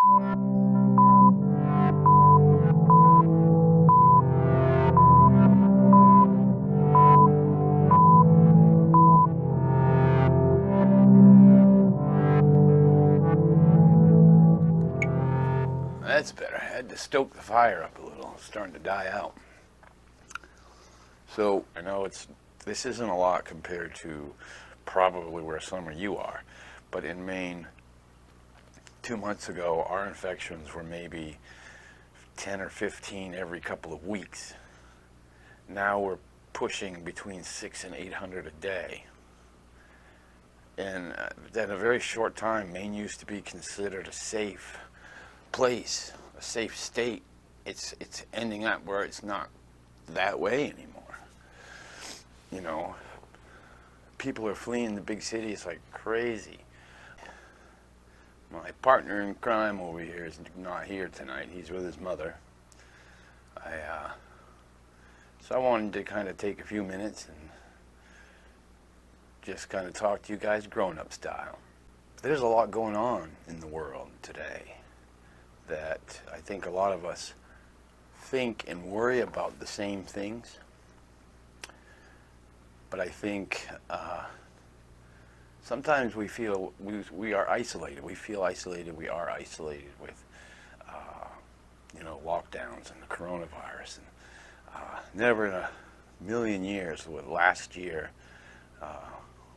That's better. I had to stoke the fire up a little. It's starting to die out. So I know this isn't a lot compared to probably where some of you are, but in Maine, 2 months ago, our infections were maybe 10 or 15 every couple of weeks. Now we're pushing between 600 and 800 a day. And in a very short time, Maine used to be considered a safe place, a safe state. It's ending up where it's not that way anymore. You know, people are fleeing the big cities like crazy. My partner in crime over here is not here tonight. He's with his mother. So I wanted to kind of take a few minutes and just kind of talk to you guys grown-up style. There's a lot going on in the world today that I think a lot of us think and worry about the same things. But I think sometimes we feel we are isolated. We feel isolated. We are isolated with, lockdowns and the coronavirus. And never in a million years, last year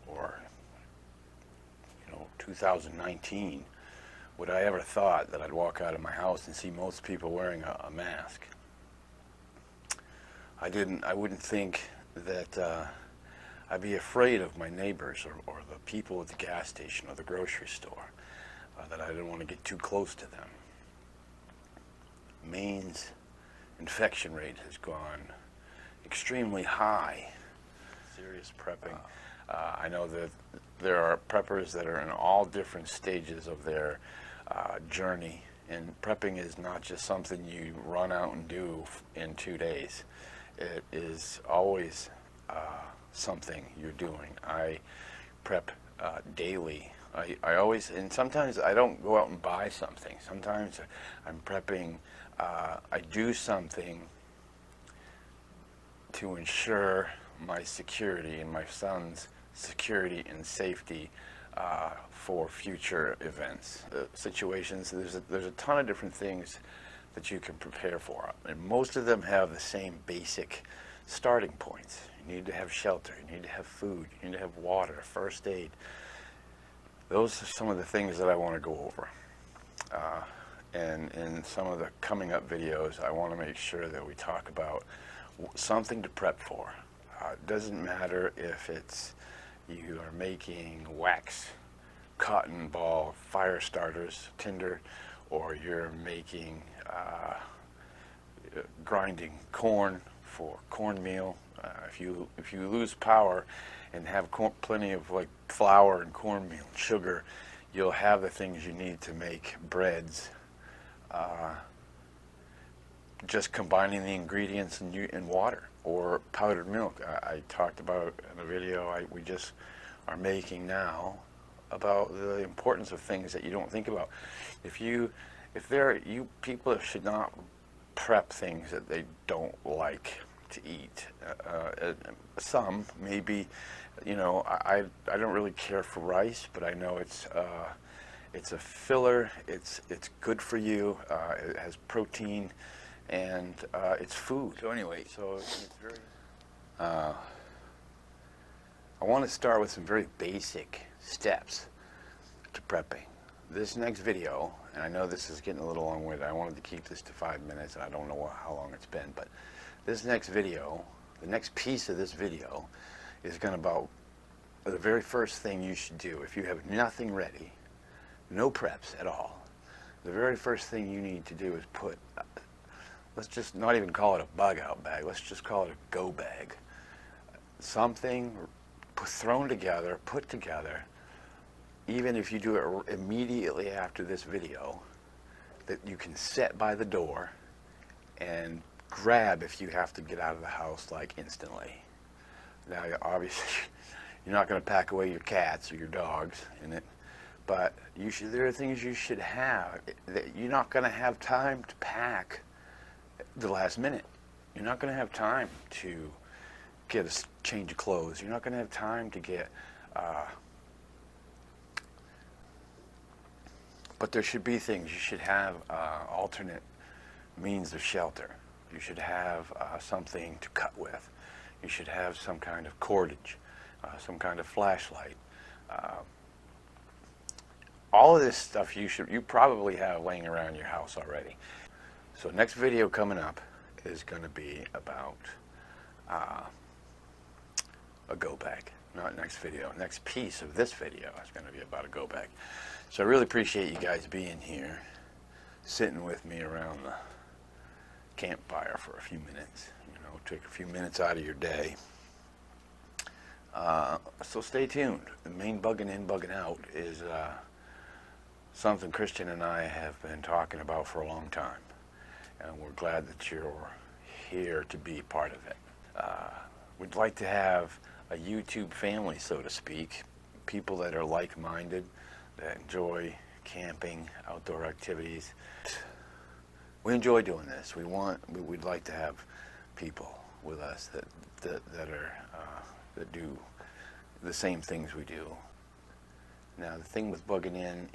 or 2019, would I ever thought that I'd walk out of my house and see most people wearing a mask. I wouldn't think that I'd be afraid of my neighbors or the people at the gas station or the grocery store, that I didn't want to get too close to them. Maine's infection rate has gone extremely high. Serious prepping. I know that there are preppers that are in all different stages of their journey, and prepping is not just something you run out and do in 2 days. It is always something you're doing. I prep daily. I always, and sometimes I don't go out and buy something. Sometimes I'm prepping, I do something to ensure my security and my son's security and safety for future events, situations. There's a ton of different things that you can prepare for, and most of them have the same basic starting points. You need to have shelter, you need to have food, you need to have water, first aid. Those are some of the things that I want to go over. And in some of the coming up videos, I want to make sure that we talk about something to prep for. It doesn't matter if it's you are making wax, cotton ball, fire starters, tinder, or you're making, grinding corn for cornmeal. If you lose power and have plenty of flour and cornmeal and sugar, you'll have the things you need to make breads. Just combining the ingredients in water or powdered milk. I talked about in a video we just are making now about the importance of things that you don't think about. People should not prep things that they don't like to eat. Some maybe, I don't really care for rice, but I know it's a filler. It's good for you. It has protein, and it's food. So anyway, it's very. I want to start with some very basic steps to prepping. This next video, and I know this is getting a little long-winded. I wanted to keep this to 5 minutes, and I don't know how long it's been, but this next video, the next piece of this video, is going to about the very first thing you should do if you have nothing ready, no preps at all. The very first thing you need to do is put, let's just not even call it a bug out bag, let's just call it a go bag. Something thrown together, put together, even if you do it immediately after this video, that you can set by the door and grab if you have to get out of the house instantly. Now obviously you're not going to pack away your cats or your dogs in it, But there are things you should have. That you're not going to have time to pack the last minute. You're not going to have time to get a change of clothes. You're not going to have time to get... but there should be things. You should have alternate means of shelter. You should have something to cut with. You should have some kind of cordage, some kind of flashlight. All of this stuff you probably have laying around your house already. So next video coming up is going to be about a go bag. Not next video. Next piece of this video is going to be about a go bag. So I really appreciate you guys being here, sitting with me around the campfire for a few minutes. You know, take a few minutes out of your day. So stay tuned. The main bugging in, bugging out is something Christian and I have been talking about for a long time. And we're glad that you're here to be part of it. We'd like to have a YouTube family, so to speak. People that are like-minded, that enjoy camping, outdoor activities. We enjoy doing this. We'd like to have people with us that do the same things we do. Now the thing with bugging in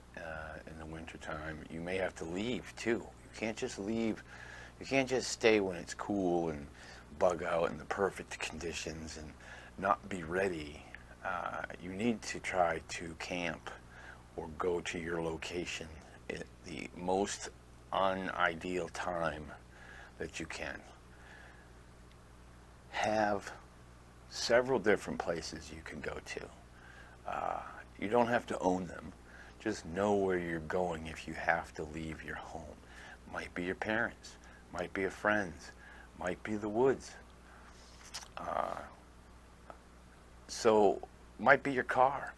the wintertime, you may have to leave too. You can't just leave. You can't just stay when it's cool and bug out in the perfect conditions and not be ready. You need to try to camp or go to your location at the most unideal time that you can. Have several different places you can go to. You don't have to own them. Just know where you're going if you have to leave your home. Might be your parents, might be a friend's, might be the woods. So might be your car.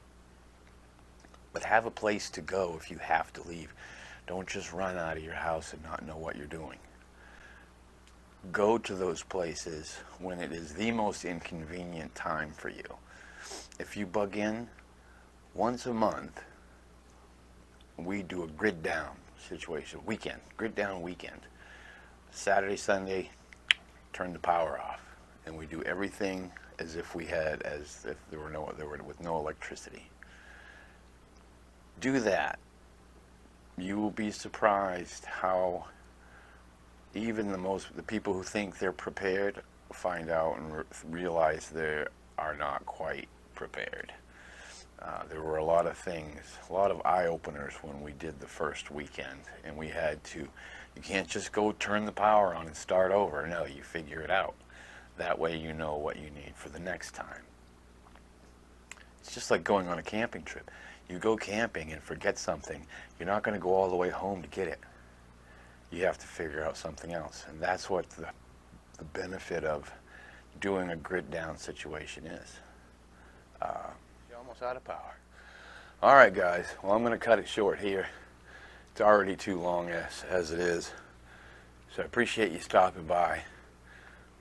But have a place to go if you have to leave. Don't just run out of your house and not know what you're doing. Go to those places when it is the most inconvenient time for you. If you bug in once a month, we do a grid down situation, grid down weekend. Saturday, Sunday, turn the power off, and we do everything as if there were with no electricity. Do that. You will be surprised how even the people who think they're prepared find out and realize they are not quite prepared. There were a lot of things, a lot of eye-openers when we did the first weekend, and we had to, you can't just go turn the power on and start over. No, you figure it out. That way you know what you need for the next time. It's just like going on a camping trip. You go camping and forget something, you're not going to go all the way home to get it. You have to figure out something else, and that's what the benefit of doing a grid down situation is. You're almost out of power. All right, guys. Well, I'm going to cut it short here. It's already too long as it is. So I appreciate you stopping by.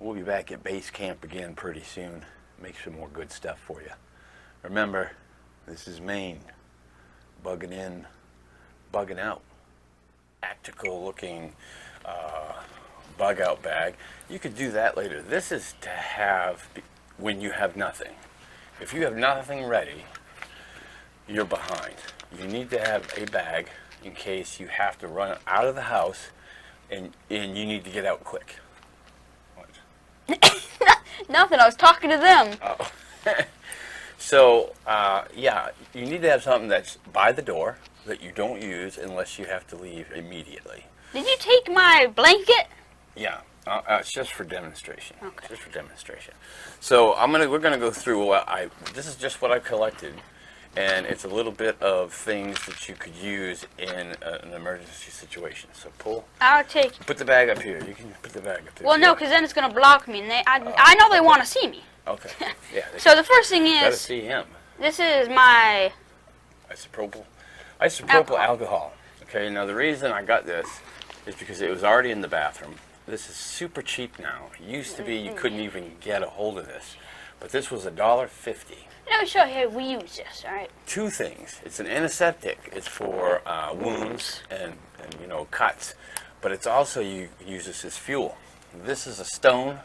We'll be back at base camp again pretty soon. Make some more good stuff for you. Remember, this is Maine. Bugging in, bugging out. Tactical looking bug out bag. You could do that later. This is to have when you have nothing. If you have nothing ready, you're behind. You need to have a bag in case you have to run out of the house and you need to get out quick. What? Nothing, I was talking to them. Oh. So, yeah, you need to have something that's by the door that you don't use unless you have to leave immediately. Did you take my blanket? Yeah, it's just for demonstration. Okay. Just for demonstration. So we're gonna go through this is just what I collected, and it's a little bit of things that you could use in an emergency situation. So I'll take. Put the bag up here. You can put the bag up there. Well, no, because then it's gonna block me, and I know they want to see me. Okay. Yeah. So the first thing is. Gotta see him. This is my. Isopropyl alcohol. Okay. Now the reason I got this is because it was already in the bathroom. This is super cheap now. It used to be you couldn't even get a hold of this. But this was $1.50. Let me show you how we use this, all right? Two things. It's an antiseptic. It's for wounds and cuts. But it's also, you use this as fuel. This is a stone.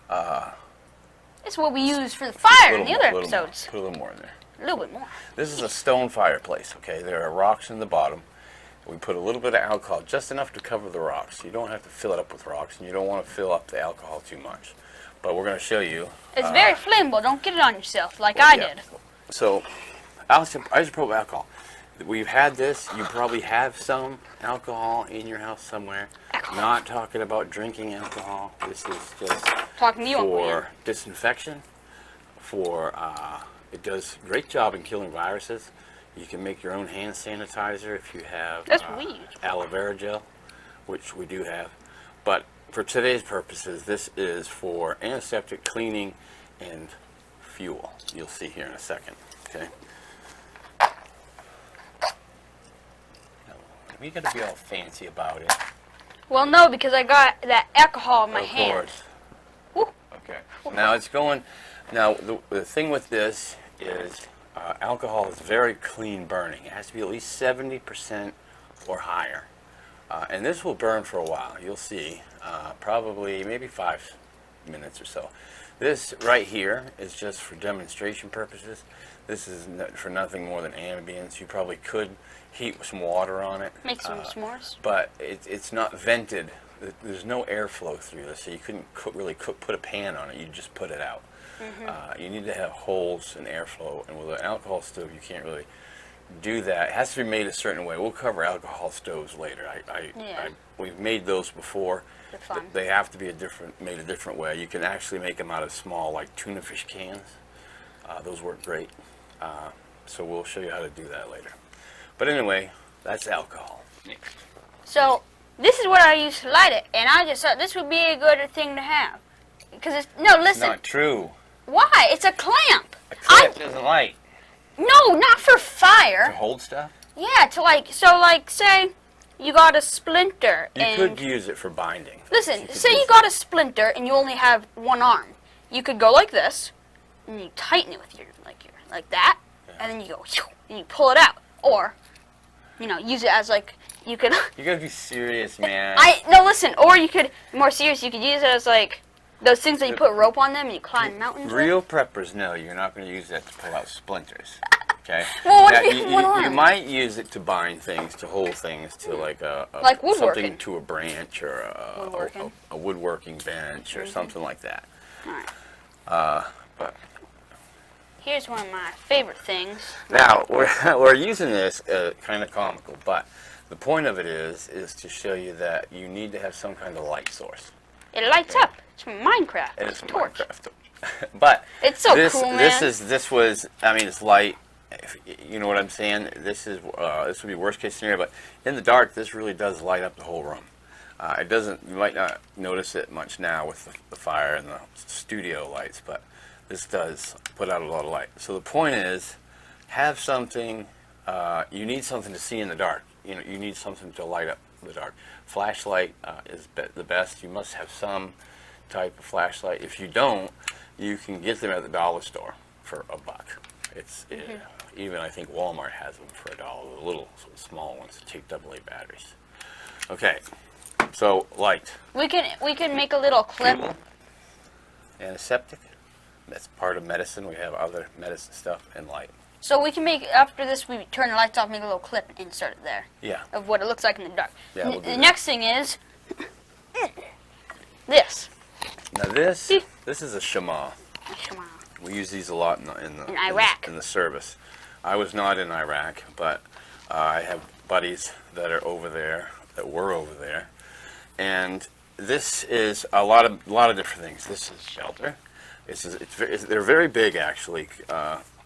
This is what we use for the fire in the other episodes. Put a little more in there. A little bit more. This is a stone fireplace, okay? There are rocks in the bottom. We put a little bit of alcohol, just enough to cover the rocks. You don't have to fill it up with rocks, and you don't want to fill up the alcohol too much. But we're going to show you. It's very flammable. Don't get it on yourself like I did. So, isopropyl alcohol. We've had this. You probably have some alcohol in your house somewhere. Not talking about drinking alcohol. This is just talking to you, for disinfection. It does a great job in killing viruses. You can make your own hand sanitizer if you have aloe vera gel, which we do have. But for today's purposes, this is for antiseptic, cleaning, and fuel. You'll see here in a second. Okay. We got to be all fancy about it. Well, no, because I got that alcohol in my hand. Of course. Okay. Now it's going. Now the thing with this is alcohol is very clean burning. It has to be at least 70% or higher, and this will burn for a while. You'll see, probably maybe 5 minutes or so. This right here is just for demonstration purposes. This is for nothing more than ambience. You probably could heat some water on it. Make some s'mores. But it's not vented. There's no airflow through this, so you couldn't put a pan on it. You just put it out. You need to have holes and airflow, and with an alcohol stove, you can't really do that. It has to be made a certain way. We'll cover alcohol stoves later. We've made those before. They're fun. They have to be made a different way. You can actually make them out of small, like tuna fish cans. Those work great. So we'll show you how to do that later. But anyway, that's alcohol. So this is what I use to light it, and I just thought this would be a good thing to have. Because it's listen. It's not true. Why? It's a clamp. A clamp doesn't light. No, not for fire. To hold stuff? Yeah, say you got a splinter. You could use it for binding. Listen, say you got a splinter and you only have one arm. You could go like this, and you tighten it with like that, and then you go and you pull it out, or use it as you could. You gotta be serious, man. Listen, or you could more serious. You could use it as those things that you put rope on them and you climb mountains. Real preppers know you're not going to use that to pull out splinters. Okay. Well, what if you have one arm? You might use it to bind things, to hold things to like woodworking. something to a branch or a woodworking bench or something like that. All right. But here's one of my favorite things. Now we're using this kind of comical, but the point of it is to show you that you need to have some kind of light source. It lights up. It's from Minecraft. It's a torch. Minecraft torch. But it's so cool, man. It's light. You know what I'm saying? This would be worst case scenario, but in the dark, this really does light up the whole room. It doesn't. You might not notice it much now with the fire and the studio lights, but this does put out a lot of light. So the point is, have something. You need something to see in the dark. You need something to light up the dark. Flashlight is the best. You must have some type of flashlight. If you don't, you can get them at the dollar store for $1. Even I think Walmart has them for $1. The little small ones that take AA batteries. Okay, so light. We can make a little clip. Antiseptic. That's part of medicine. We have other medicine stuff and light. So we can make, after this, we turn the lights off, make a little clip and insert it there. Yeah. Of what it looks like in the dark. Yeah, we'll do the that. next thing is this. Now this is a shema. We use these a lot in Iraq. In the service. I was not in Iraq, but I have buddies that are over there, that were over there, and this is a lot of different things. This is shelter. They're very big actually.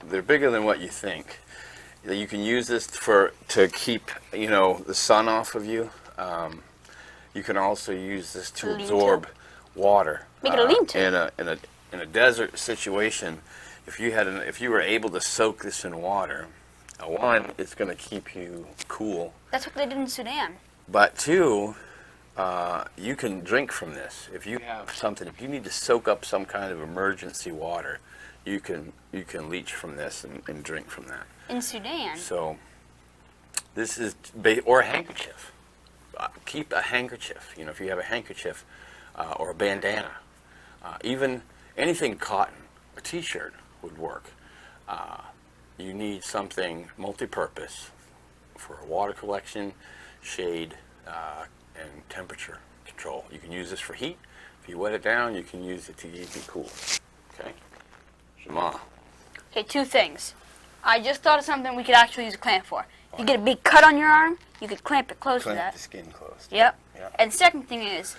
They're bigger than what you think. You can use this to keep the sun off of you. You can also use this to absorb water. Make it a lean-to. In a desert situation, if you were able to soak this in water, one, it's going to keep you cool. That's what they did in Sudan. But two, you can drink from this. If you have something, if you need to soak up some kind of emergency water, you can leach from this and drink from that. In Sudan. So this is, or a handkerchief. Keep a handkerchief. You know, if you have a handkerchief or a bandana, even anything cotton, a T-shirt would work. You need something multi-purpose for water collection, shade, and temperature control. You can use this for heat. If you wet it down, you can use it to keep it cool. Okay? Shema. Okay, two things. I just thought of something we could actually use a clamp for. If you get a big cut on your arm, you could clamp it close to Clamp that. the skin closed. Yep. Yeah. And second thing is,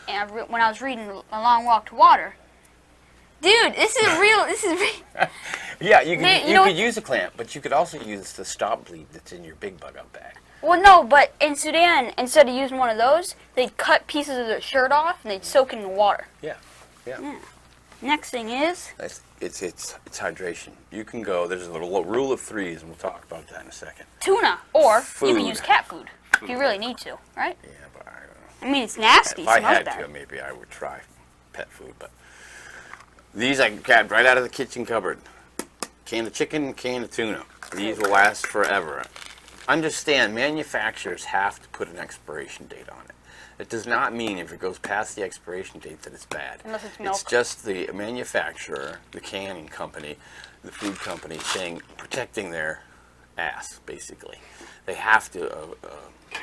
when I was reading A Long Walk to Water, dude, this is real. This is real. Yeah, you know could use a clamp, but you could also use the stop bleed that's in your big bug out bag. Well, no, but in Sudan, instead of using one of those, they'd cut pieces of their shirt off and they'd soak it in the water. Yeah. Next thing is, It's hydration. You can go. There's a little rule of threes, and we'll talk about that in a second. tuna, or you Food. can use cat food if you really need to, right? Yeah, but I don't know. I mean, it's nasty. If I Smells had bad. to, maybe I would try pet food. But these I grabbed right out of the kitchen cupboard. Can of chicken, can of tuna. These will last forever. Understand, manufacturers have to put an expiration date on it. It does not mean if it goes past the expiration date that it's bad. Unless it's milk. It's just the manufacturer, the canning company, the food company protecting their ass, basically. They have to,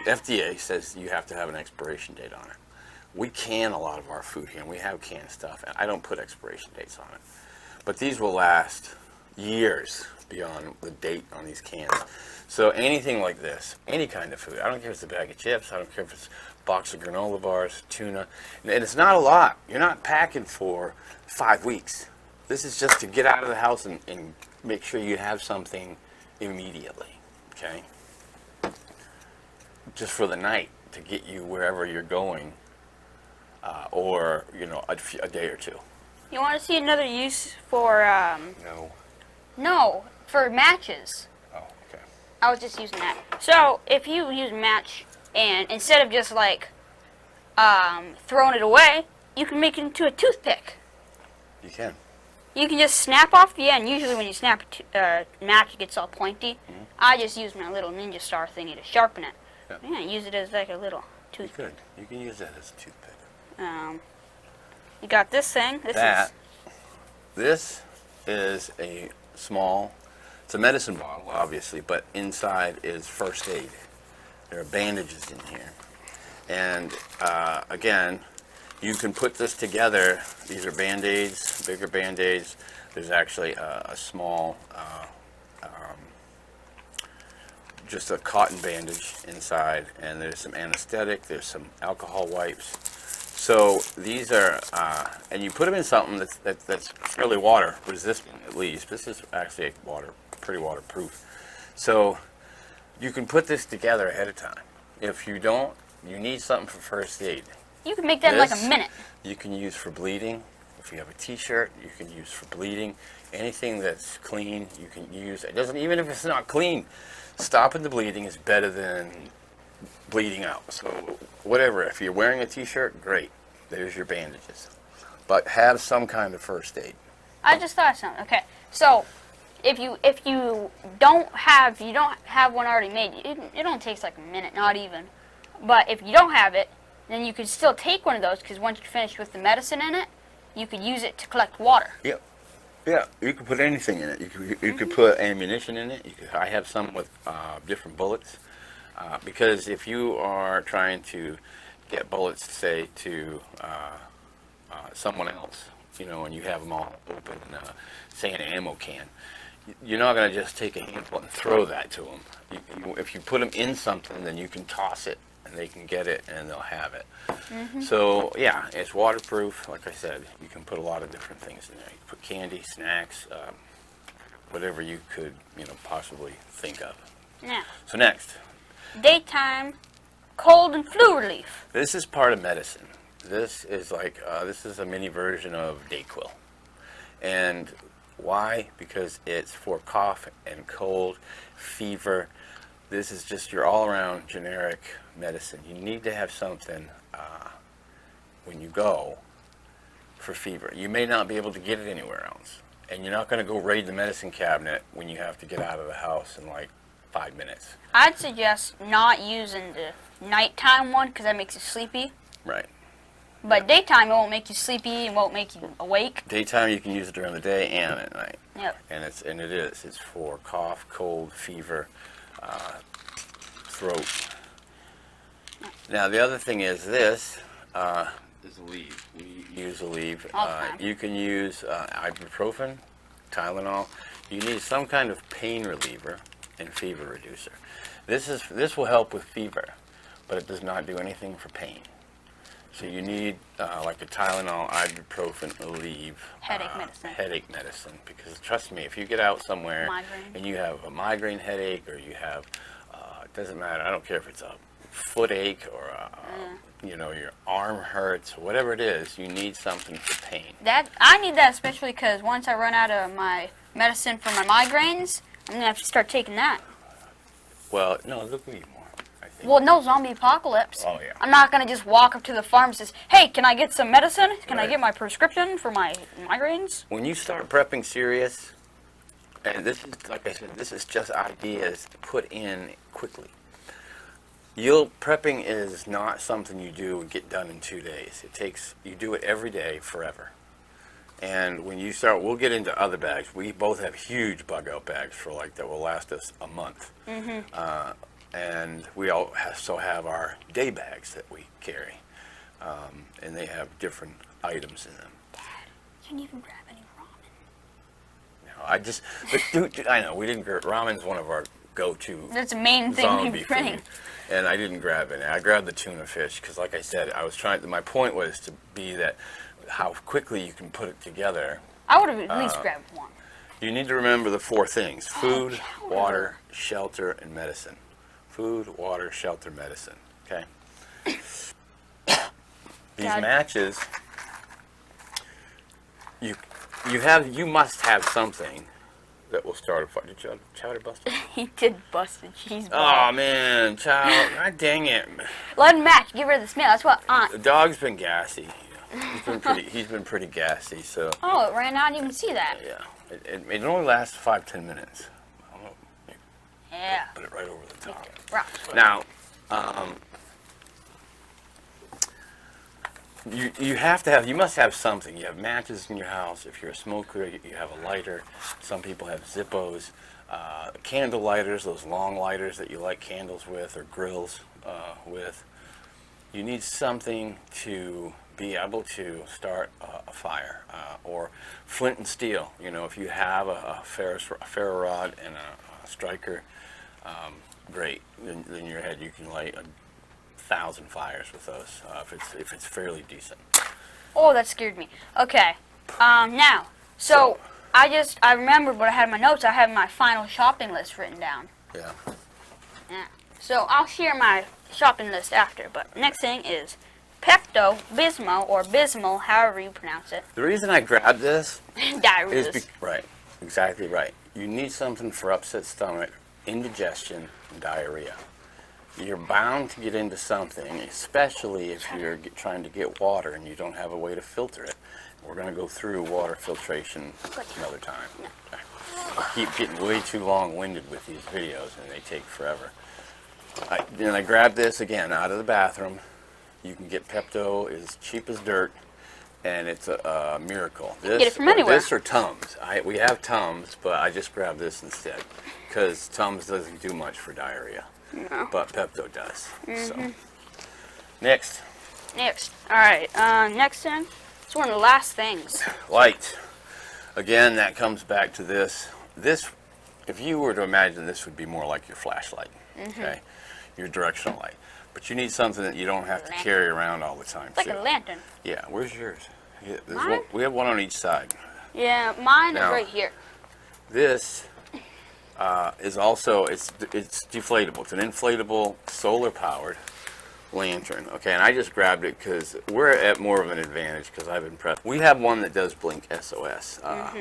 FDA says you have to have an expiration date on it. We can a lot of our food here, and we have canned stuff, and I don't put expiration dates on it. But these will last years beyond the date on these cans. So anything like this, any kind of food, I don't care if it's a bag of chips, I don't care if it's a box of granola bars, tuna, and it's not a lot. You're not packing for 5 weeks. This is just to get out of the house and make sure you have something immediately, okay? Just for the night to get you wherever you're going, or, you know, a day or two. You want to see another use for, No. no, for matches. Oh, okay. I was just using that. So, if you use a match, and instead of just like throwing it away, you can make it into a toothpick. You can. You can just snap off the end. Usually when you snap a match, it gets all pointy. Mm-hmm. I just use my little ninja star thingy to sharpen it. Yeah. Yeah, use it as like a little You toothpick. could. You can use that as a toothpick. You got this thing. This is a small, it's a medicine bottle, obviously, but inside is first aid. There are bandages in here. And again, you can put this together. These are Band-Aids, bigger Band-Aids. There's actually a small, just a cotton bandage inside, and there's some anesthetic, there's some alcohol wipes. So these are, and you put them in something that's fairly water resistant at least. This is actually pretty waterproof. So you can put this together ahead of time. If you don't, you need something for first aid. You can make that in like This a minute. You can use for bleeding. If you have a T-shirt, you can use for bleeding. Anything that's clean, you can use. It doesn't, even if it's not clean, stopping the bleeding is better than bleeding out. So whatever, if you're wearing a T-shirt, great. There's your bandages. But have some kind of first aid. I just thought of something. Okay, so if you don't have one already made, it only takes like a minute, not even. But if you don't have it, then you could still take one of those, because once you're finished with the medicine in it, you could use it to collect water. Yep. Yeah, you could put anything in it. You could put ammunition in it. I have some with different bullets, because if you are trying to get bullets, say, to someone else, you know, and you have them all open, say an ammo can, you're not going to just take a handful and throw that to them. If you put them in something, then you can toss it, and they can get it, and they'll have it. So, yeah, it's waterproof. Like I said, you can put a lot of different things in there. You can put candy, snacks, whatever you could, possibly think of. Now, So next, daytime cold and flu relief. this is part of medicine. This is like, this is a mini version of Dayquil. And why? Because it's for cough and cold, fever. This is just your all-around generic medicine. You need to have something when you go for fever. You may not be able to get it anywhere else. And you're not going to go raid the medicine cabinet when you have to get out of the house in like 5 minutes. I'd suggest not using the nighttime one because that makes you sleepy. Right. But daytime, it won't make you sleepy and won't make you awake. Daytime you can use it during the day and at night. Yep. And it's for cough, cold, fever, throat. Now the other thing is this is Aleve. We use Aleve. All the time. You can use ibuprofen, Tylenol. You need some kind of pain reliever and fever reducer. This will help with fever, but it does not do anything for pain. So you need like a Tylenol, ibuprofen, Aleve. Headache medicine. Because trust me, if you get out somewhere and you have a migraine headache or you have, it doesn't matter, I don't care if it's a foot ache or your arm hurts, whatever it is, you need something for pain. I need that especially because once I run out of my medicine for my migraines, I'm going to have to start taking that. Well, no, they'll give you more, I think. Well, no zombie apocalypse. Oh, yeah. I'm not going to just walk up to the pharmacist, hey, can I get some medicine? Can I Right. get my prescription for my migraines? When you start prepping serious, and this is, like I said, this is just ideas to put in quickly. Prepping is not something you do and get done in 2 days. You do it every day forever. And when you start, we'll get into other bags. We both have huge bug out bags that will last us a month. And we also have our day bags that we carry. And they have different items in them. Dad, you didn't even grab any ramen. No, I know, we didn't grab, ramen's one of our go-to That's the main thing zombie we're bringing. food. And I didn't grab any. I grabbed the tuna fish because, like I said, my point was to be that how quickly you can put it together. I would have at least grabbed one. You need to remember the 4 things: food, water, shelter, and medicine. Food, water, shelter, medicine. Okay? These matches, you must have something that will start a fire. Did Chowder bust it? He did bust a cheese ball. Oh man, Chowder! God dang it! Let him match. Get rid of the smell. That's what The dog's been gassy. He's been pretty gassy. So. Oh, it ran out. I didn't even see that. Yeah. It only lasts 5-10 minutes. I don't know. Yeah. Put it right over the top. Right. Now, you must have something. You have matches in your house. If you're a smoker, you have a lighter. Some people have Zippos, candle lighters, those long lighters that you light candles with or grills with. You need something to be able to start a fire, or flint and steel. If you have a ferro rod and a striker, great. Then in your head you can light 1,000 fires with those if it's fairly decent. Oh, that scared me. Okay. Now, so I remembered what I had in my notes. I have my final shopping list written down. Yeah. Yeah. So I'll share my shopping list after. But next thing is Pepto-Bismol or Bismol, however you pronounce it. The reason I grabbed this Diarrhea. right, exactly right. You need something for upset stomach, indigestion, and diarrhea. You're bound to get into something, especially if you're trying to get water and you don't have a way to filter it. We're going to go through water filtration another time. I keep getting way too long-winded with these videos, and they take forever. I grabbed this again out of the bathroom. You can get Pepto as cheap as dirt, and it's a miracle. You can get it from anywhere. This or Tums. We have Tums, but I just grabbed this instead because Tums doesn't do much for diarrhea. No. But Pepto does. So, next. All right. Next thing. It's one of the last things. Light. Again, that comes back to this. If you were to imagine, this would be more like your flashlight. Okay, your directional light. But you need something that you don't have to carry around all the time. It's like a lantern. Yeah. Where's yours? Yeah, Mine? We have one on each side. Yeah, mine Now, is right here. This is also it's deflatable. It's an inflatable solar-powered lantern. Okay, and I just grabbed it because we're at more of an advantage because I've been prepped. We have one that does blink SOS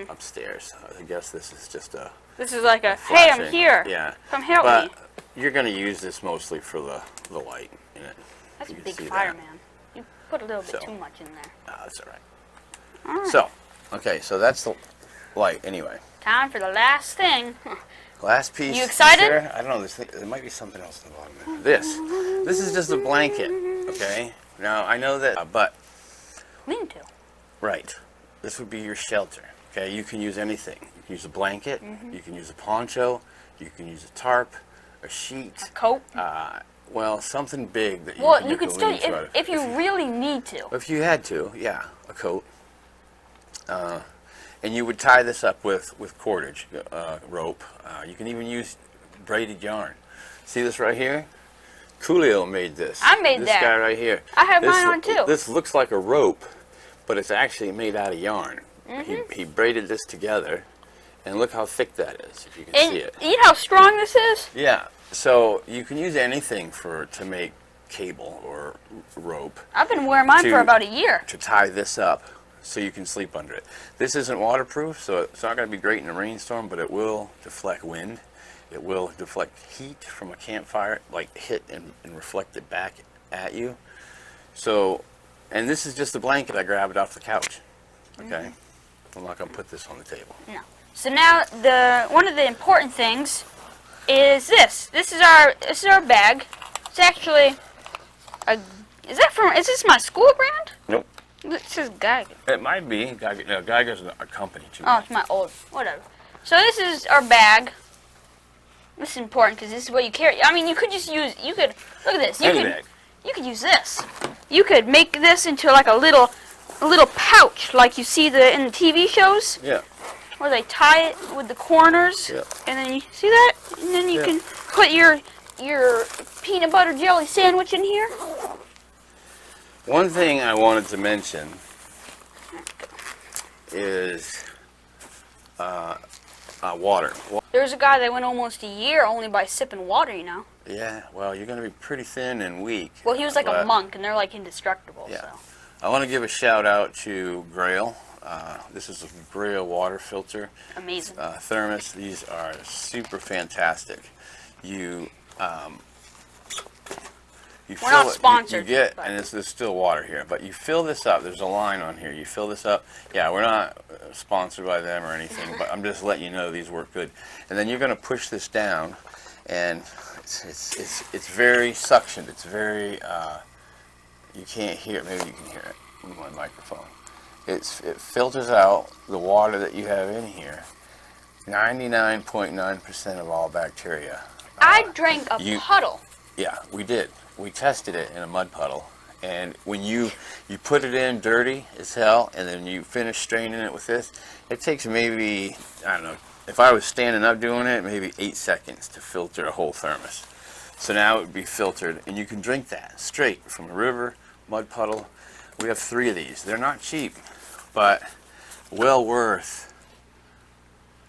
upstairs. I guess this is just a. This is like a, hey, I'm here. Yeah. Come help me. You're going to use this mostly for the light in it. That's a You can big see that. fireman. You put a little bit So. too much in there. That's all right. All right. So, okay, so that's the light anyway. Time for the last thing. Last piece. You excited? Here, I don't know. There might be something else in the bottom there. This is just a blanket. Okay. Now I know that, but Lean to. right, this would be your shelter. Okay, you can use anything. You can use a blanket. You can use a poncho. You can use a tarp, a sheet. A coat. Well, something big that you Well, can you make could a still, lean-to out of. if you really need to. If you had to, yeah, a coat. And you would tie this up with cordage, rope. You can even use braided yarn. See this right here? Coolio made this. I made this that. This guy right here. I have mine on too. This looks like a rope, but it's actually made out of yarn. He braided this together, and look how thick that is, if you can see it. You know how strong this is? Yeah, so you can use anything to make cable or rope. I've been wearing mine for about a year. To tie this up so you can sleep under it. This isn't waterproof, so it's not going to be great in a rainstorm, but it will deflect wind. It will deflect heat from a campfire, like hit and reflect it back at you. So, and this is just a blanket I grabbed off the couch. Okay? I'm not going to put this on the table. No. So now one of the important things is this. This is our bag. It's actually is this my school brand? Nope. It says Geiger. It might be. Geiger's a company too. Oh, it's my old, whatever. So this is our bag. This is important because this is what you carry. I mean, you could just use, look at this. You could use this. You could make this into like a little pouch like you see in the TV shows. Yeah. Where they tie it with the corners. Yeah. And then you see that? And then you can put your peanut butter jelly sandwich in here. One thing I wanted to mention is water. There's a guy that went almost a year only by sipping water, you know. Yeah, well, you're going to be pretty thin and weak. Well, he was like a monk, and they're like indestructible. Yeah. So. I want to give a shout out to Grail. This is a Grail water filter. Amazing. Thermos. These are super fantastic. You We're fill not it, sponsored. you get, and there's still water here, but you fill this up. There's a line on here. You fill this up. Yeah, we're not sponsored by them or anything, but I'm just letting you know these work good. And then you're going to push this down, and it's very suctioned. It's very you can't hear it. Maybe you can hear it with my microphone. It filters out the water that you have in here. 99.9% of all bacteria. I drank a puddle. Yeah, we did. We tested it in a mud puddle, and when you put it in dirty as hell, and then you finish straining it with this, it takes maybe, I don't know, if I was standing up doing it, maybe 8 seconds to filter a whole thermos. So now it would be filtered, and you can drink that straight from a river, mud puddle. We have 3 of these. They're not cheap, but well worth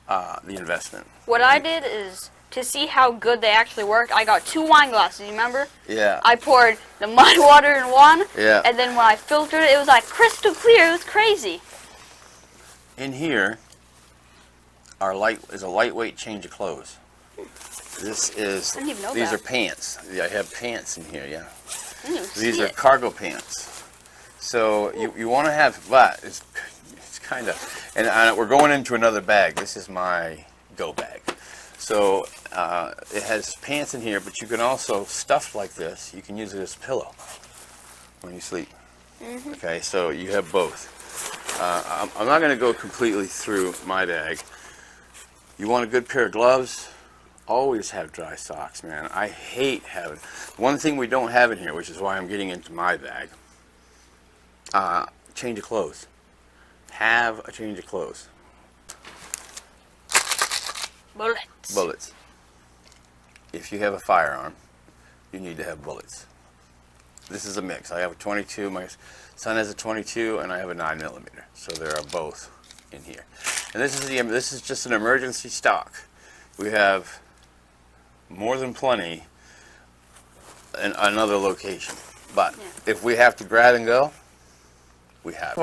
the investment. What I did is, to see how good they actually work, I got 2 wine glasses, you remember? Yeah. I poured the mud water in one, Yeah. and then when I filtered it, it was like crystal clear. It was crazy. In here is a lightweight change of clothes. This is, I didn't even know these that. are pants. Yeah, I have pants in here, yeah. I didn't even These see are it. cargo pants. So you want to have, but it's kind of, and we're going into another bag. This is my go bag. So it has pants in here, but you can also, stuffed like this, you can use it as a pillow when you sleep. Okay, so you have both. I'm not going to go completely through my bag. You want a good pair of gloves? Always have dry socks, man. I hate having, one thing we don't have in here, which is why I'm getting into my bag, change of clothes. Have a change of clothes. Bullets. If you have a firearm, you need to have bullets. This is a mix. I have a 22, my son has a 22, and I have a 9mm. So there are both in here. And this is just an emergency stock. We have more than plenty in another location. But if we have to grab and go, we have.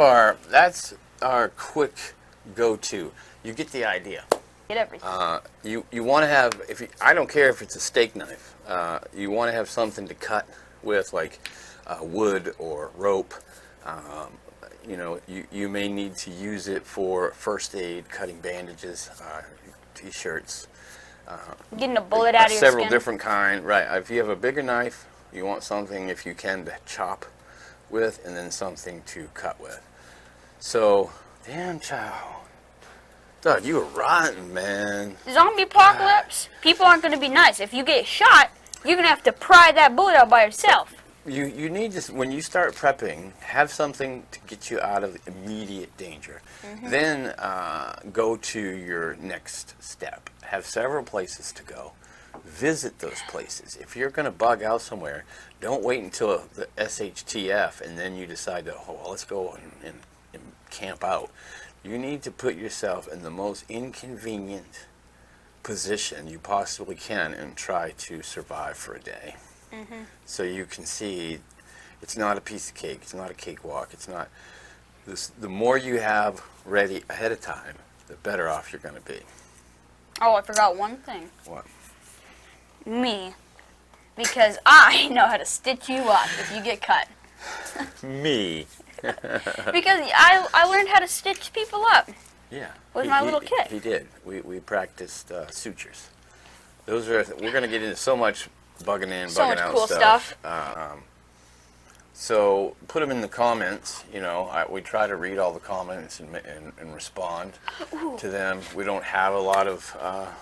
That's our quick go-to. You get the idea. Get everything. You want to have, I don't care if it's a steak knife, you want to have something to cut with, like wood or rope. You know, you may need to use it for first aid, cutting bandages, t-shirts. Getting a bullet out of your Several skin. different kind, right. If you have a bigger knife, you want something, if you can, to chop with, and then something to cut with. So, damn, chow. Doug, you were rotten, man. Zombie apocalypse, people aren't going to be nice. If you get shot, you're going to have to pry that bullet out by yourself. You need to, when you start prepping, have something to get you out of immediate danger. Then go to your next step. Have several places to go. Visit those places. If you're going to bug out somewhere, don't wait until the SHTF and then you decide to, oh, well, let's go and camp out. You need to put yourself in the most inconvenient position you possibly can and try to survive for a day. So you can see it's not a piece of cake, it's not a cakewalk, it's not this. The more you have ready ahead of time, the better off you're going to be. Oh, I forgot one thing. What? Me. Because I know how to stitch you up if you get cut. Me. Because I learned how to stitch people up. Yeah. With my little kid. He did. We practiced sutures. Those are, we're going to get into so much bugging in, So bugging much out cool stuff. So put them in the comments. You know, we try to read all the comments and respond to them. We don't have a lot of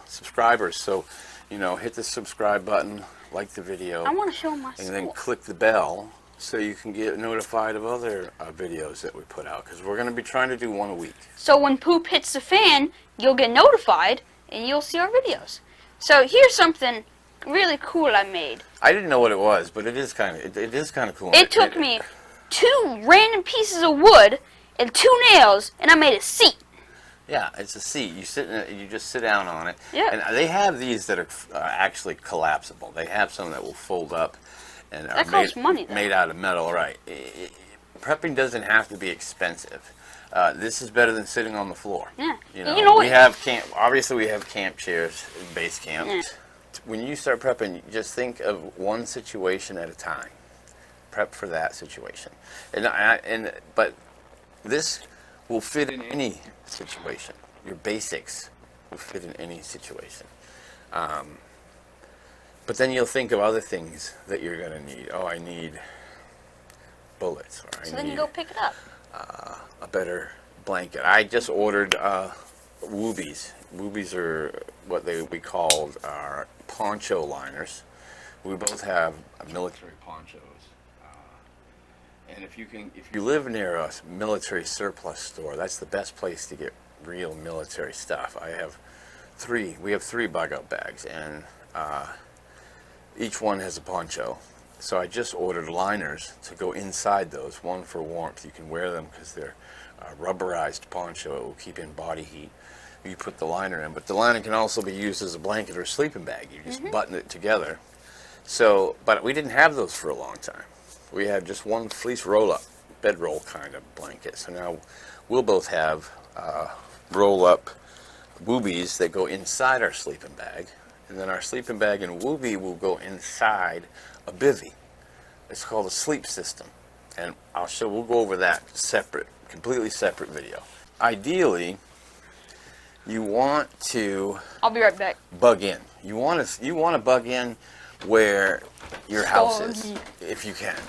subscribers, so you know, hit the subscribe button, like the video, I want to show my and then school. click the bell so you can get notified of other videos that we put out, because we're going to be trying to do one a week. So when poop hits the fan, you'll get notified and you'll see our videos. So here's something really cool I made. I didn't know what it was, but it is kind of it is kind of cool. It took me 2 random pieces of wood and 2 nails, and I made a seat. Yeah, it's a seat. You sit in it, you just sit down on it. Yeah. And they have these that are actually collapsible. They have some that will fold up and That are costs money, though. made out of metal. Right. Prepping doesn't have to be expensive. This is better than sitting on the floor. Yeah. You know, You know what- we have obviously we have camp chairs, base camp. Yeah. When you start prepping, just think of one situation at a time. Prep for that situation. But this will fit in any situation. Your basics will fit in any situation. But then you'll think of other things that you're going to need. Oh, I need bullets. Or So I then you need go pick it up. a better blanket. I just ordered B.O.Bs. B.O.Bs are what we called our poncho liners. We both have military ponchos. And if you live near a military surplus store, that's the best place to get real military stuff. We have 3 bug-out bags, and each one has a poncho. So I just ordered liners to go inside those, one for warmth. You can wear them because they're rubberized poncho. It will keep in body heat. You put the liner in, but the liner can also be used as a blanket or a sleeping bag. You just button it together. So, but we didn't have those for a long time. We had just one fleece roll-up, bedroll kind of blanket. So now we'll both have roll-up B.O.Bs that go inside our sleeping bag, and then our sleeping bag and B.O.B will go inside a bivvy. It's called a sleep system, and we'll go over that completely separate video. Ideally, you want to I'll be right back. bug in. You want to bug in where your house is, Stormy. if you can.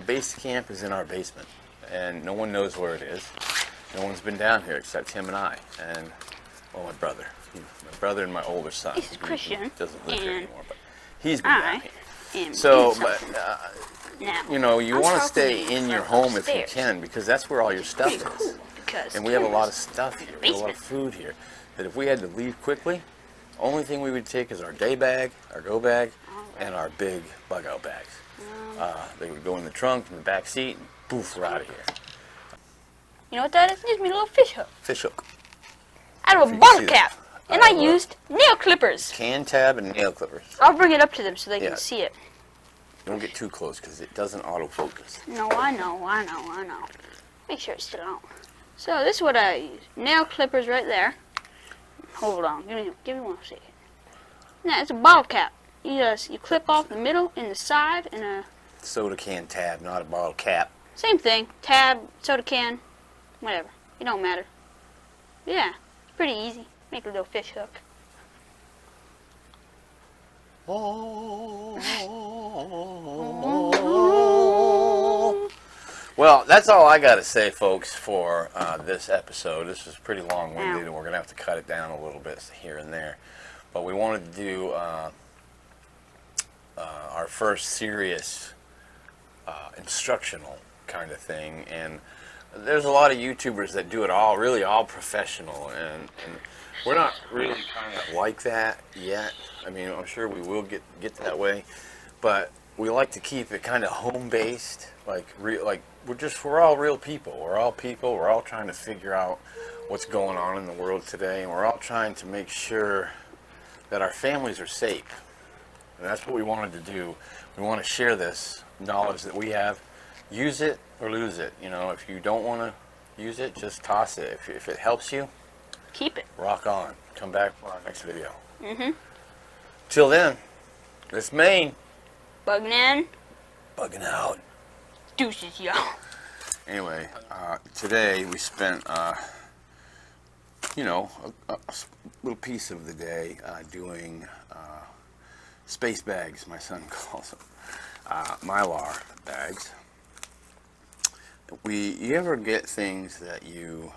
Base camp is in our basement, and no one knows where it is. No one's been down here except him and I, and my brother. My brother and my older son. This is Christian, He doesn't live here and anymore, but he's been down here. And So, do but something. Now, you know, you I'm want to talking stay to you in your from home if you upstairs. can, because that's where all your stuff Pretty is. cool, because And we have a lot of cameras stuff here. in the We have a lot of basement. food here. That if we had to leave quickly, only thing we would take is our day bag, our go bag, and our big bug out bags. They would go in the trunk, in the back seat, and poof, we're out of here. You know what that is? It gives me a little fish hook Fish hook. out of If a you can bottle see cap, that. and I used nail clippers. Can tab and nail clippers. I'll bring it up to them so they Yeah. can see it. Don't get too close because it doesn't autofocus. No, I know. Make sure it's still on. So this is what I use. Nail clippers right there. Hold on. Give me 1 second. Now it's a bottle cap. You clip off the middle and the side, and soda can tab, not a bottle cap. Same thing. Tab, soda can, whatever. It don't matter. Yeah, it's pretty easy. Make a little fish hook. Well, that's all I got to say, folks, for this episode. This is pretty long-winded, and we're going to have to cut it down a little bit here and there. But we wanted to do our first serious instructional kind of thing. And there's a lot of YouTubers that do it all, really all professional. And we're not really kind of like that yet. I mean, I'm sure we will get that way. But we like to keep it kind of home-based, like we're all real people. We're all people. We're all trying to figure out what's going on in the world today, and we're all trying to make sure that our families are safe. And that's what we wanted to do. We want to share this knowledge that we have. Use it or lose it. You know, if you don't want to use it, just toss it. If it helps you, keep it. Rock on. Come back for our next video. Mm-hmm. Till then, this Maine. Bugging in. Bugging out. Deuces, y'all. Anyway, today we spent, you know, a little piece of the day doing space bags, my son calls them, Mylar bags. You ever get things that you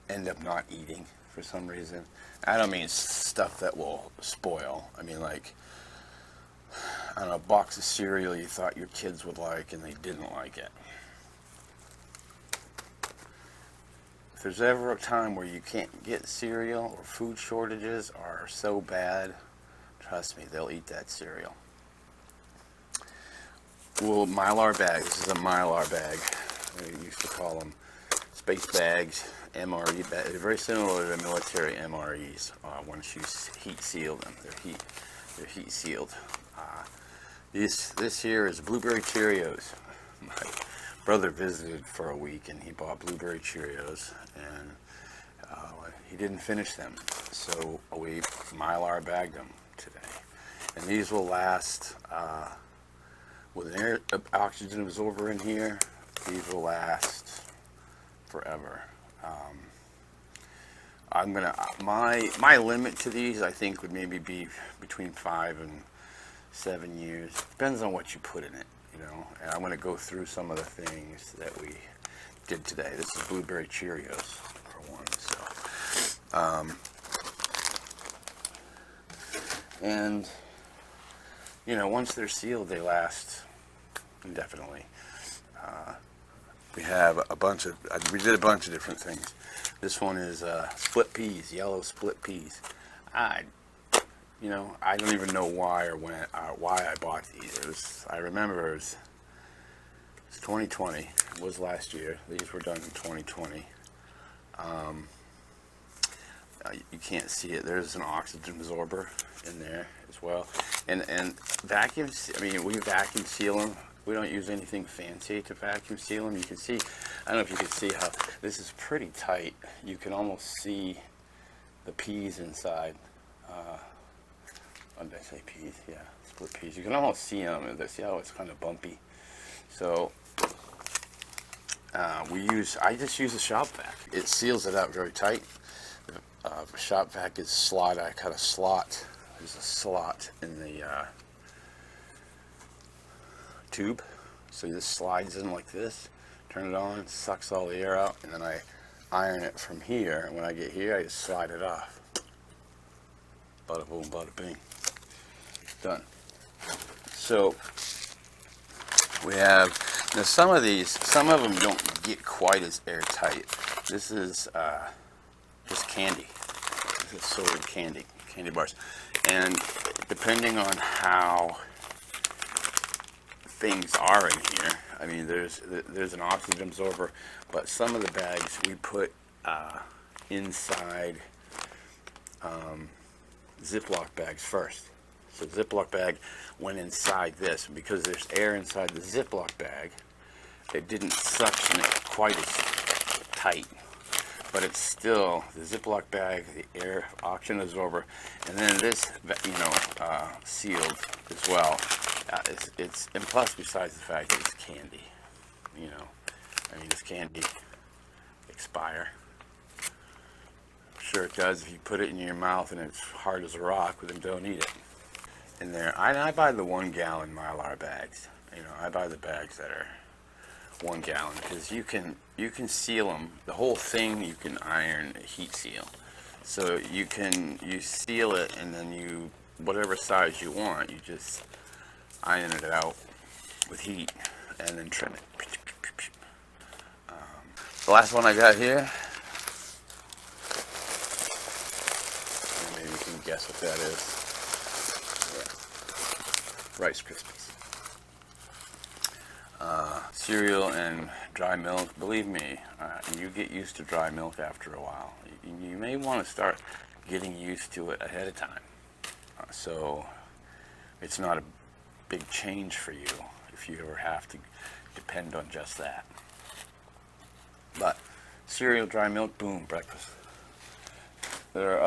end up not eating for some reason? I don't mean stuff that will spoil. I mean, like, I don't know, a box of cereal you thought your kids would like and they didn't like it. If there's ever a time where you can't get cereal or food shortages are so bad, trust me, they'll eat that cereal. Well, Mylar bags. This is a Mylar bag. We used to call them space bags, MRE bags. They're very similar to military MREs once you heat seal them. They're heat sealed. This here is blueberry Cheerios. My brother visited for a week and he bought blueberry Cheerios and he didn't finish them, so we Mylar bagged them today. And these will last with an air oxygen absorber in here. These will last forever. I'm gonna my limit to these, I think, would maybe be between 5 and 7 years. Depends on what you put in it, you know. And I'm gonna go through some of the things that we did today. This is blueberry Cheerios for one. So, and you know, once they're sealed, they last indefinitely. We have a bunch of, we did a bunch of different things. This one is split peas, yellow split peas. You know, I don't even know why or when, why I bought these. I remember it was 2020. It was last year. These were done in 2020. You can't see it. There's an oxygen absorber in there as well. And vacuums, I mean, we vacuum seal them. We don't use anything fancy to vacuum seal them. You can see, I don't know if you can see how, this is pretty tight. You can almost see the peas inside. What did I say, peas? Yeah, split peas. You can almost see them. See how it's kind of bumpy. So I just use a shop vac. It seals it out very tight. The shop vac is slot. I cut a slot. There's a slot in the tube, so this slides in like this. Turn it on, sucks all the air out, and then I iron it from here. And when I get here, I just slide it off. Bada boom, bada bing. Done. So we have now some of them don't get quite as airtight. This is just candy. This is sorted candy bars, and depending on how things are in here, I mean, there's an oxygen absorber, but some of the bags we put inside Ziploc bags first. So the Ziploc bag went inside this, and because there's air inside the Ziploc bag, it didn't suction it quite as tight. But it's still the Ziploc bag, the air oxygen absorber, and then this, you know, sealed as well. And plus, besides the fact that it's candy, you know, I mean, does candy expire? Sure it does. If you put it in your mouth and it's hard as a rock, well, then don't eat it. In there, I buy the 1 gallon Mylar bags. You know, I buy the bags that are 1 gallon because you can seal them. The whole thing you can iron, heat seal. So you seal it, and then you, whatever size you want, you just iron it out with heat and then trim it. The last one I got here, maybe you can guess what that is. Yeah. Rice Krispies. Cereal and dry milk. Believe me, you get used to dry milk after a while. You may want to start getting used to it ahead of time. So it's not a big change for you if you ever have to depend on just that. But cereal, dry milk, boom, breakfast. There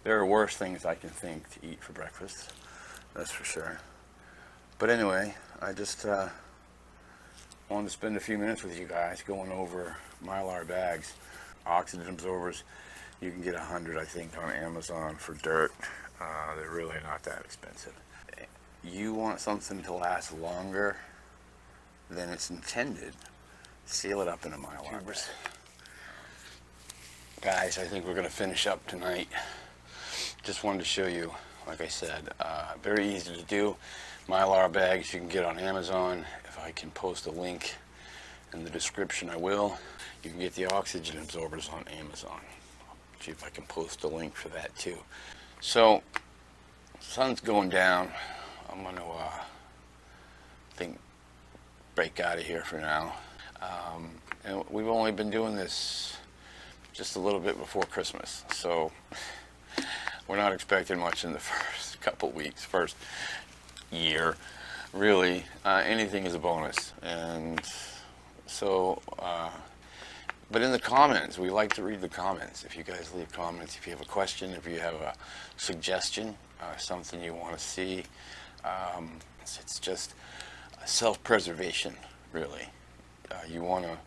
are worse things I can think to eat for breakfast, that's for sure. But anyway, I just wanted to spend a few minutes with you guys going over Mylar bags. Oxygen absorbers, you can get 100, I think, on Amazon for dirt. They're really not that expensive. You want something to last longer than it's intended, seal it up in a Mylar bag. Guys, I think we're going to finish up tonight. Just wanted to show you, like I said, very easy to do. Mylar bags you can get on Amazon. If I can post a link in the description, I will. You can get the oxygen absorbers on Amazon. See if I can post a link for that too. So, sun's going down. I'm going to break out of here for now. And we've only been doing this just a little bit before Christmas, so we're not expecting much in the first couple weeks, first year. Really, anything is a bonus. And so, but in the comments, we like to read the comments. If you guys leave comments, if you have a question, if you have a suggestion, something you want to see, it's just self-preservation, really. You want to,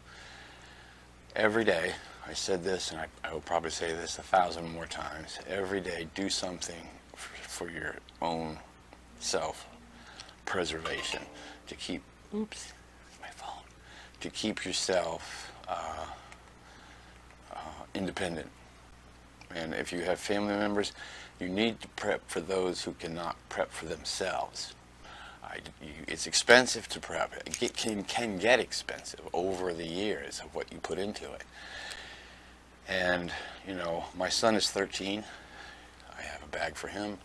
every day, I said this, and I will probably say this 1,000 more times, every day do something for your own self-preservation, to keep, oops, my phone, to keep yourself independent. And if you have family members, you need to prep for those who cannot prep for themselves. It's expensive to prep. It can get expensive over the years of what you put into it. And, you know, my son is 13. I have a bag for him.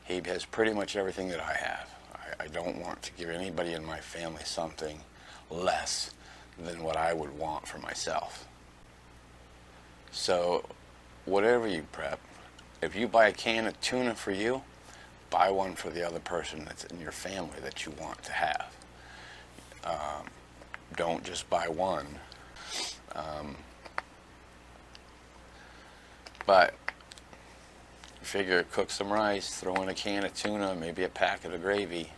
He has pretty much everything that I have. I don't want to give anybody in my family something less than what I would want for myself. So, whatever you prep, if you buy a can of tuna for you, buy one for the other person that's in your family that you want to have. Don't just buy one. But figure, cook some rice, throw in a can of tuna, maybe a packet of gravy.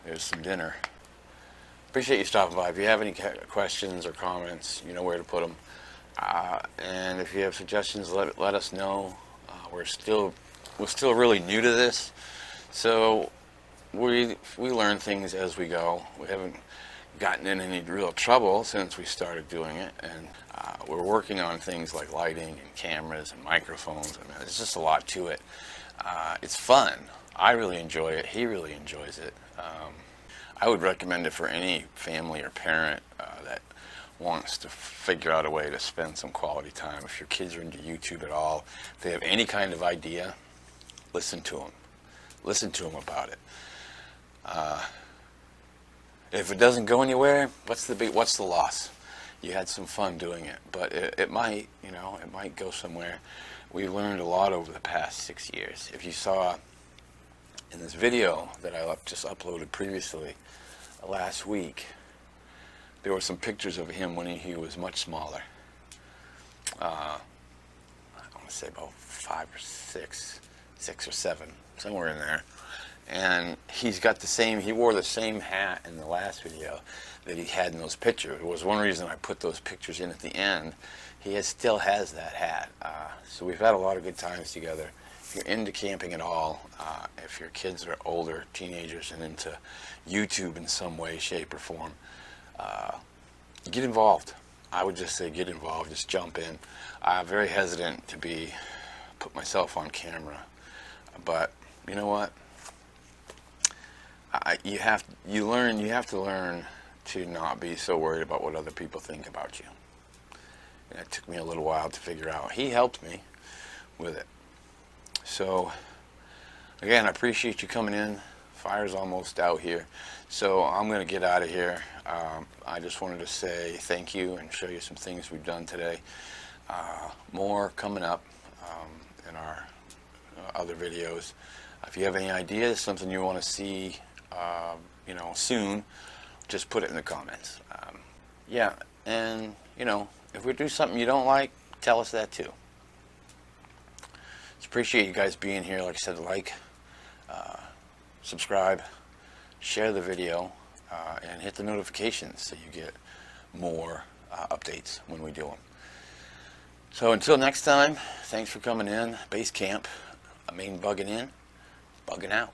There's some dinner. Appreciate you stopping by. If you have any questions or comments, you know where to put them. And if you have suggestions, let us know. We're still really new to this, so we learn things as we go. We haven't gotten in any real trouble since we started doing it, and we're working on things like lighting and cameras and microphones. I mean, there's just a lot to it. It's fun. I really enjoy it. He really enjoys it. I would recommend it for any family or parent that wants to figure out a way to spend some quality time. If your kids are into YouTube at all, if they have any kind of idea, listen to them. Listen to them about it. If it doesn't go anywhere, what's the loss? You had some fun doing it, but it might, you know, it might go somewhere. We've learned a lot over the past 6 years. If you saw in this video that I just uploaded previously last week, there were some pictures of him when he was much smaller. I want to say about 5 or 6, 6 or 7, somewhere in there. And he's got the same, he wore the same hat in the last video that he had in those pictures. It was one reason I put those pictures in at the end. He still has that hat. So we've had a lot of good times together. If you're into camping at all, if your kids are older, teenagers, and into YouTube in some way, shape, or form, get involved. I would just say get involved, just jump in. I'm very hesitant to put myself on camera, but you know what? You have to learn to not be so worried about what other people think about you. And it took me a little while to figure out. He helped me with it. So again, I appreciate you coming in. Fire's almost out here, so I'm going to get out of here. I just wanted to say thank you and show you some things we've done today. More coming up in our other videos. If you have any ideas, something you want to see, soon, just put it in the comments. Yeah, and if we do something you don't like, tell us that too. Just appreciate you guys being here. Like I said, subscribe, share the video, and hit the notifications so you get more updates when we do them. So until next time, thanks for coming in. Base camp, main bugging in, bugging out.